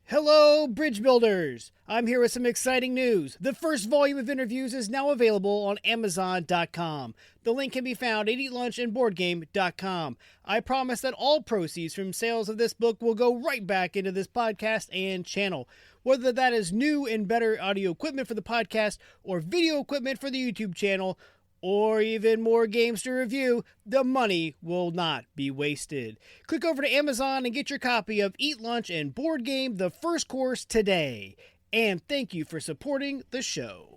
Hello, bridge builders! I'm here with some exciting news. The first volume of interviews is now available on Amazon.com. The link can be found at eatlunchandboardgame.com. I promise that all proceeds from sales of this book will go right back into this podcast and channel. Whether that is new and better audio equipment for the podcast, or video equipment for the YouTube channel, or even more games to review, the money will not be wasted. Click over to Amazon and get your copy of Eat Lunch and Board Game, the first course today. And thank you for supporting the show.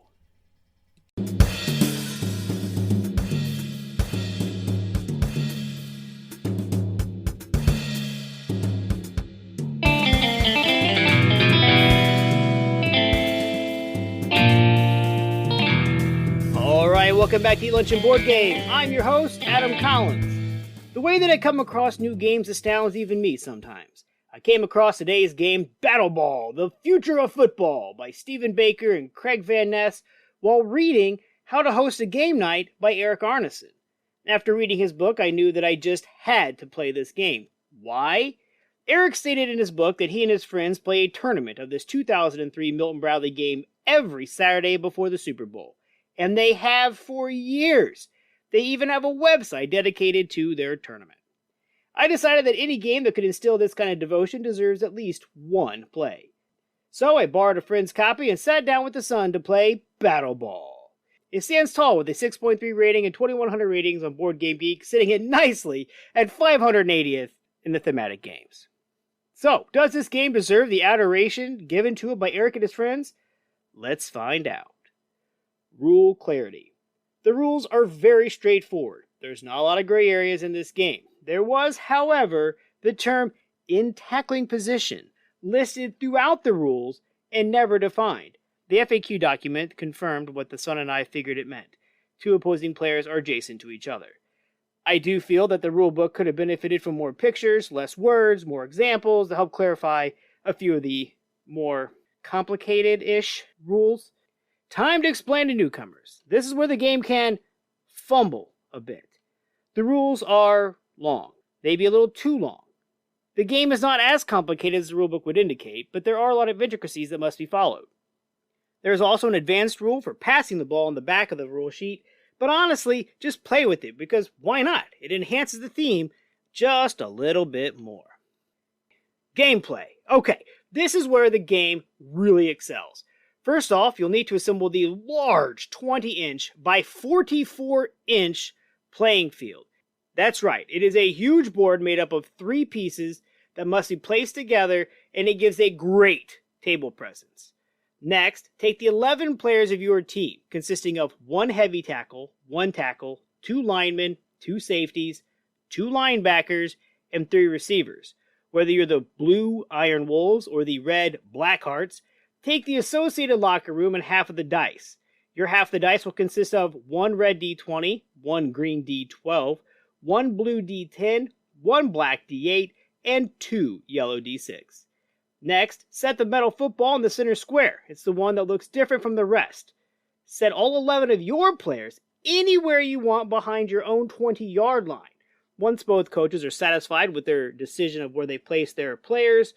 Welcome back to Eat Lunch and Board Game. I'm your host, Adam Collins. The way that I come across new games astounds even me sometimes. I came across today's game, Battleball, The Future of Football by Stephen Baker and Craig Van Ness while reading How to Host a Game Night by Eric Arneson. After reading his book, I knew that I just had to play this game. Why? Eric stated in his book that he and his friends play a tournament of this 2003 Milton Bradley game every Saturday before the Super Bowl. And they have for years. They even have a website dedicated to their tournament. I decided that any game that could instill this kind of devotion deserves at least one play. So I borrowed a friend's copy and sat down with the son to play Battleball. It stands tall with a 6.3 rating and 2100 ratings on Board Game Geek, sitting it nicely at 580th in the thematic games. So, does this game deserve the adoration given to it by Eric and his friends? Let's find out. Rule clarity. The rules are very straightforward. There's not a lot of gray areas in this game. There was, however, the term in tackling position listed throughout the rules and never defined. The FAQ document confirmed what the son and I figured it meant. Two opposing players are adjacent to each other. I do feel that the rulebook could have benefited from more pictures, less words, more examples to help clarify a few of the more complicated-ish rules. Time to explain to newcomers. This is where the game can fumble a bit. The rules are long, maybe a little too long. The game is not as complicated as the rulebook would indicate, but there are a lot of intricacies that must be followed. There is also an advanced rule for passing the ball on the back of the rule sheet, but honestly, just play with it because why not? It enhances the theme just a little bit more. Gameplay. Okay, this is where the game really excels. First off, you'll need to assemble the large 20-inch by 44-inch playing field. That's right, it is a huge board made up of 3 pieces that must be placed together, and it gives a great table presence. Next, take the 11 players of your team, consisting of 1 heavy tackle, 2 linemen, 2 safeties, 2 linebackers, and 3 receivers. Whether you're the blue Iron Wolves or the red Blackhearts, take the associated locker room and half of the dice. Your half of the dice will consist of 1 red D20, 1 green D12, 1 blue D10, 1 black D8, and 2 yellow D6. Next, set the metal football in the center square. It's the one that looks different from the rest. Set all 11 of your players anywhere you want behind your own 20-yard line. Once both coaches are satisfied with their decision of where they place their players,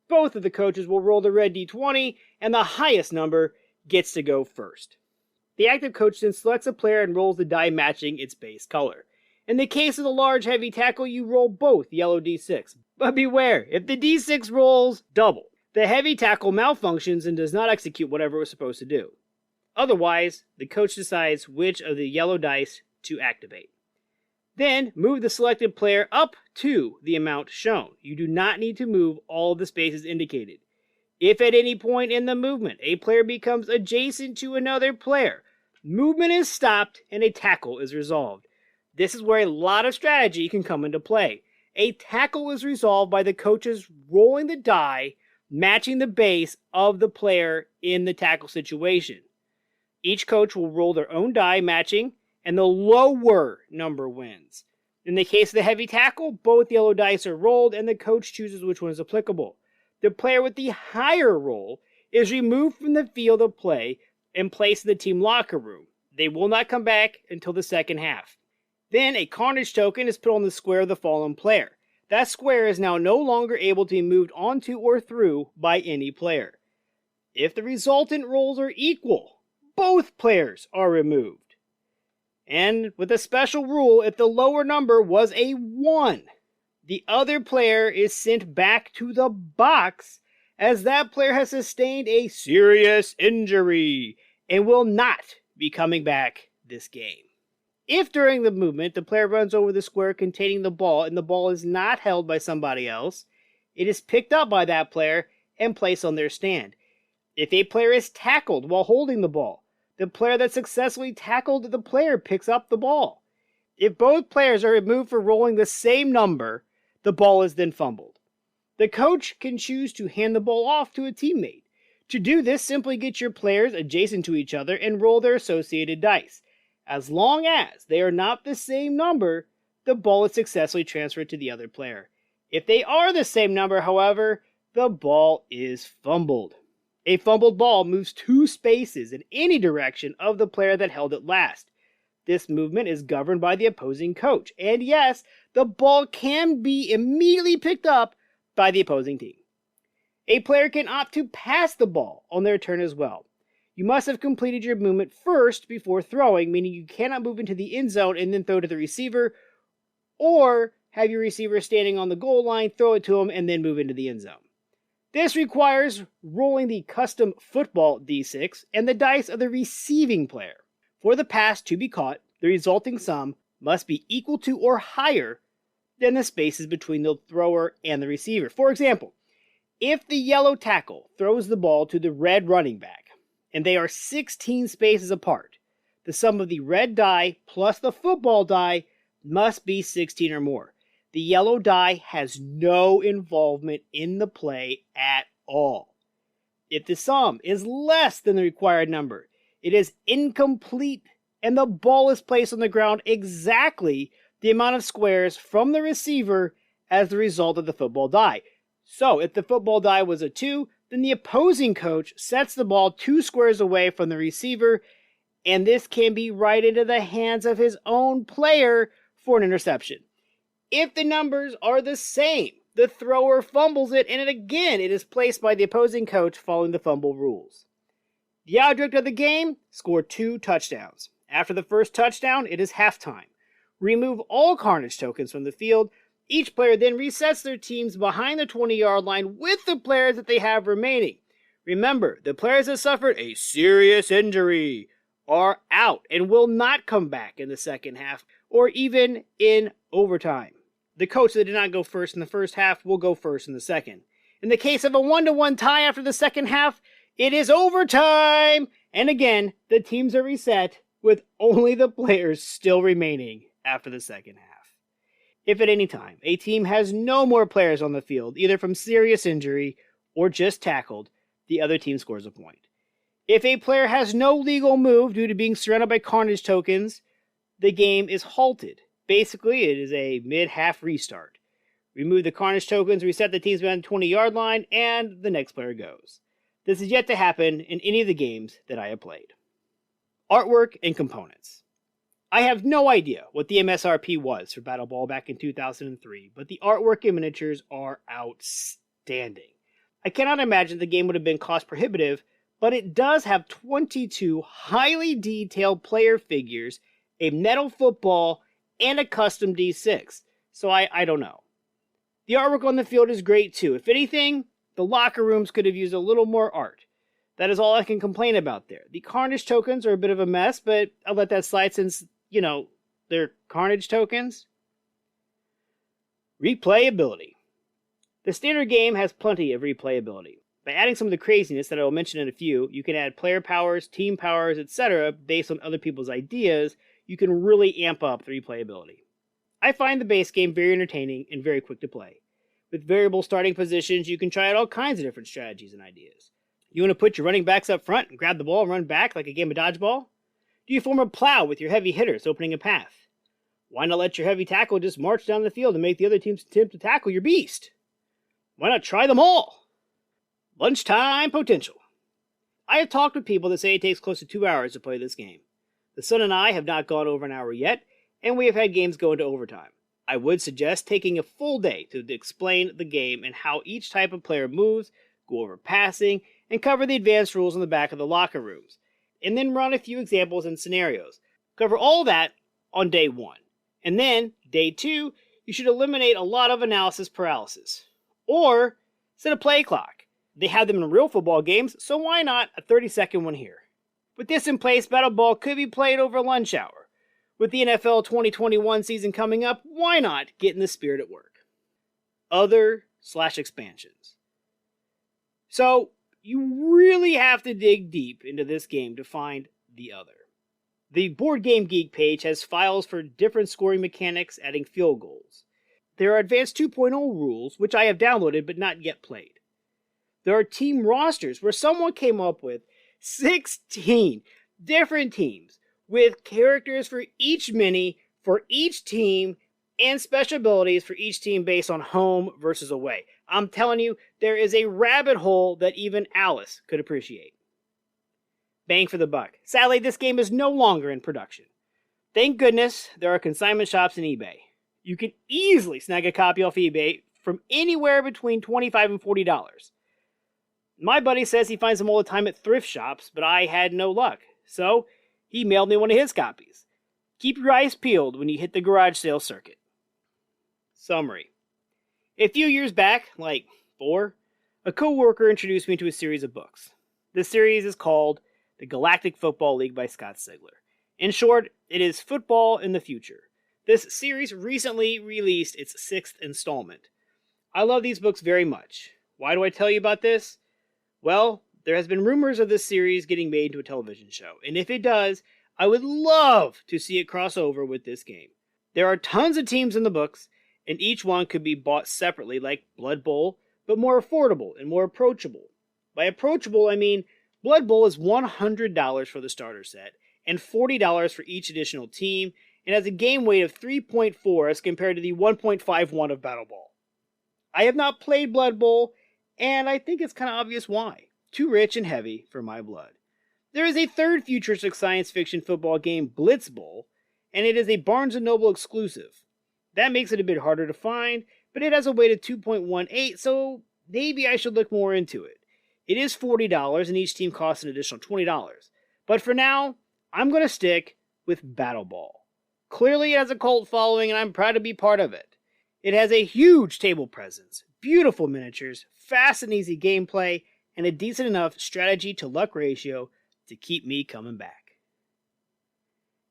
both of the coaches will roll the red D20, and the highest number gets to go first. The active coach then selects a player and rolls the die matching its base color. In the case of the large heavy tackle, you roll both yellow D6. But beware, if the D6 rolls double, the heavy tackle malfunctions and does not execute whatever it was supposed to do. Otherwise, the coach decides which of the yellow dice to activate. Then, move the selected player up to the amount shown. You do not need to move all of the spaces indicated. If at any point in the movement, a player becomes adjacent to another player, movement is stopped and a tackle is resolved. This is where a lot of strategy can come into play. A tackle is resolved by the coaches rolling the die, matching the base of the player in the tackle situation. Each coach will roll their own die matching, and the lower number wins. In the case of the heavy tackle, both yellow dice are rolled and the coach chooses which one is applicable. The player with the higher roll is removed from the field of play and placed in the team locker room. They will not come back until the second half. Then a carnage token is put on the square of the fallen player. that square is now no longer able to be moved onto or through by any player. If the resultant rolls are equal, both players are removed. And with a special rule, if the lower number was a 1, the other player is sent back to the box as that player has sustained a serious injury and will not be coming back this game. If during the movement the player runs over the square containing the ball and the ball is not held by somebody else, it is picked up by that player and placed on their stand. If a player is tackled while holding the ball, the player that successfully tackled the player picks up the ball. If both players are removed for rolling the same number, the ball is then fumbled. The coach can choose to hand the ball off to a teammate. To do this, simply get your players adjacent to each other and roll their associated dice. As long as they are not the same number, the ball is successfully transferred to the other player. If they are the same number, however, the ball is fumbled. A fumbled ball moves 2 spaces in any direction of the player that held it last. This movement is governed by the opposing coach. And yes, the ball can be immediately picked up by the opposing team. A player can opt to pass the ball on their turn as well. You must have completed your movement first before throwing, meaning you cannot move into the end zone and then throw to the receiver, or have your receiver standing on the goal line, throw it to him, and then move into the end zone. This requires rolling the custom football D6 and the dice of the receiving player. For the pass to be caught, the resulting sum must be equal to or higher than the spaces between the thrower and the receiver. For example, if the yellow tackle throws the ball to the red running back, and they are 16 spaces apart, the sum of the red die plus the football die must be 16 or more. The yellow die has no involvement in the play at all. If the sum is less than the required number, it is incomplete and the ball is placed on the ground exactly the amount of squares from the receiver as the result of the football die. So if the football die was a 2, then the opposing coach sets the ball 2 squares away from the receiver, and this can be right into the hands of his own player for an interception. If the numbers are the same, the thrower fumbles it, and it is placed by the opposing coach following the fumble rules. The object of the game, score 2 touchdowns. After the first touchdown, it is halftime. Remove all carnage tokens from the field. Each player then resets their teams behind the 20-yard line with the players that they have remaining. Remember, the players that suffered a serious injury are out and will not come back in the second half or even in overtime. The coach that did not go first in the first half will go first in the second. In the case of a 1-1 tie after the second half, it is overtime! And again, the teams are reset with only the players still remaining after the second half. If at any time a team has no more players on the field, either from serious injury or just tackled, the other team scores a point. If a player has no legal move due to being surrounded by carnage tokens, the game is halted. Basically, it is a mid-half restart. Remove the carnage tokens, reset the teams behind the 20-yard line, and the next player goes. This is yet to happen in any of the games that I have played. Artwork and components. I have no idea what the MSRP was for Battleball back in 2003, but the artwork and miniatures are outstanding. I cannot imagine the game would have been cost prohibitive, but it does have 22 highly detailed player figures, a metal football, and a custom D6, so I don't know. The artwork on the field is great too. If anything, the locker rooms could have used a little more art. That is all I can complain about there. The carnage tokens are a bit of a mess, but I'll let that slide since, they're carnage tokens. Replayability. The standard game has plenty of replayability. By adding some of the craziness that I will mention in a few, you can add player powers, team powers, etc. based on other people's ideas. You can really amp up the replayability. I find the base game very entertaining and very quick to play. With variable starting positions, you can try out all kinds of different strategies and ideas. You want to put your running backs up front and grab the ball and run back like a game of dodgeball? Do you form a plow with your heavy hitters opening a path? Why not let your heavy tackle just march down the field and make the other team's attempt to tackle your beast? Why not try them all? Lunchtime potential. I have talked with people that say it takes close to 2 hours to play this game. The son and I have not gone over an hour yet, and we have had games go into overtime. I would suggest taking a full day to explain the game and how each type of player moves, go over passing, and cover the advanced rules on the back of the locker rooms, and then run a few examples and scenarios. Cover all that on day 1. And then, day 2, you should eliminate a lot of analysis paralysis. Or set a play clock. They have them in real football games, so why not a 30-second one here? With this in place, Battleball could be played over lunch hour. With the NFL 2021 season coming up, why not get in the spirit at work? Other/expansions. So, you really have to dig deep into this game to find the other. The Board Game Geek page has files for different scoring mechanics, adding field goals. There are Advanced 2.0 rules, which I have downloaded but not yet played. There are team rosters where someone came up with 16 different teams with characters for each mini, for each team, and special abilities for each team based on home versus away. I'm telling you, there is a rabbit hole that even Alice could appreciate. Bang for the buck. Sadly, this game is no longer in production. Thank goodness there are consignment shops and eBay. You can easily snag a copy off eBay from anywhere between $25 and $40. My buddy says he finds them all the time at thrift shops, but I had no luck, so he mailed me one of his copies. Keep your eyes peeled when you hit the garage sale circuit. Summary. A few years back, like 4, a coworker introduced me to a series of books. This series is called The Galactic Football League by Scott Sigler. In short, it is football in the future. This series recently released its 6th installment. I love these books very much. Why do I tell you about this? Well, there has been rumors of this series getting made into a television show, and if it does, I would love to see it cross over with this game. There are tons of teams in the books, and each one could be bought separately like Blood Bowl, but more affordable and more approachable. By approachable, I mean Blood Bowl is $100 for the starter set, and $40 for each additional team, and has a game weight of 3.4 as compared to the 1.51 of Battleball. I have not played Blood Bowl, and I think it's kind of obvious why. Too rich and heavy for my blood. There is a third futuristic science fiction football game, Blitz Bowl, and it is a Barnes & Noble exclusive. That makes it a bit harder to find, but it has a weight of 2.18, so maybe I should look more into it. It is $40, and each team costs an additional $20. But for now, I'm going to stick with Battleball. Clearly it has a cult following, and I'm proud to be part of it. It has a huge table presence, beautiful miniatures, fast and easy gameplay, and a decent enough strategy to luck ratio to keep me coming back.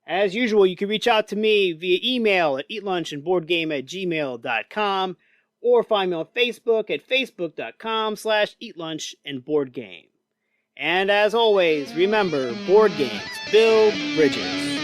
As usual, you can reach out to me via email at eatlunchandboardgame@gmail.com or find me on Facebook at facebook.com/eatlunchandboardgame. And as always, remember, board games build bridges.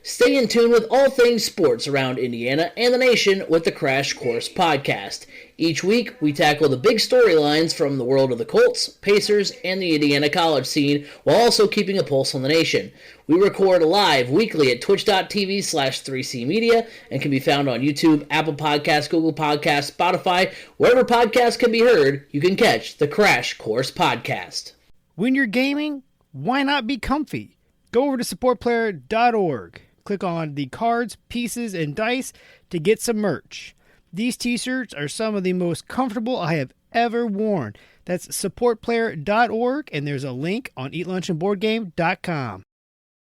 Stay in tune with all things sports around Indiana and the nation with the Crash Course Podcast. Each week, we tackle the big storylines from the world of the Colts, Pacers, and the Indiana college scene, while also keeping a pulse on the nation. We record live weekly at twitch.tv/3C Media and can be found on YouTube, Apple Podcasts, Google Podcasts, Spotify, wherever podcasts can be heard, you can catch the Crash Course Podcast. When you're gaming, why not be comfy? Go over to supportplayer.org. Click on the cards, pieces, and dice to get some merch. These t-shirts are some of the most comfortable I have ever worn. That's supportplayer.org, and there's a link on eatlunchandboardgame.com.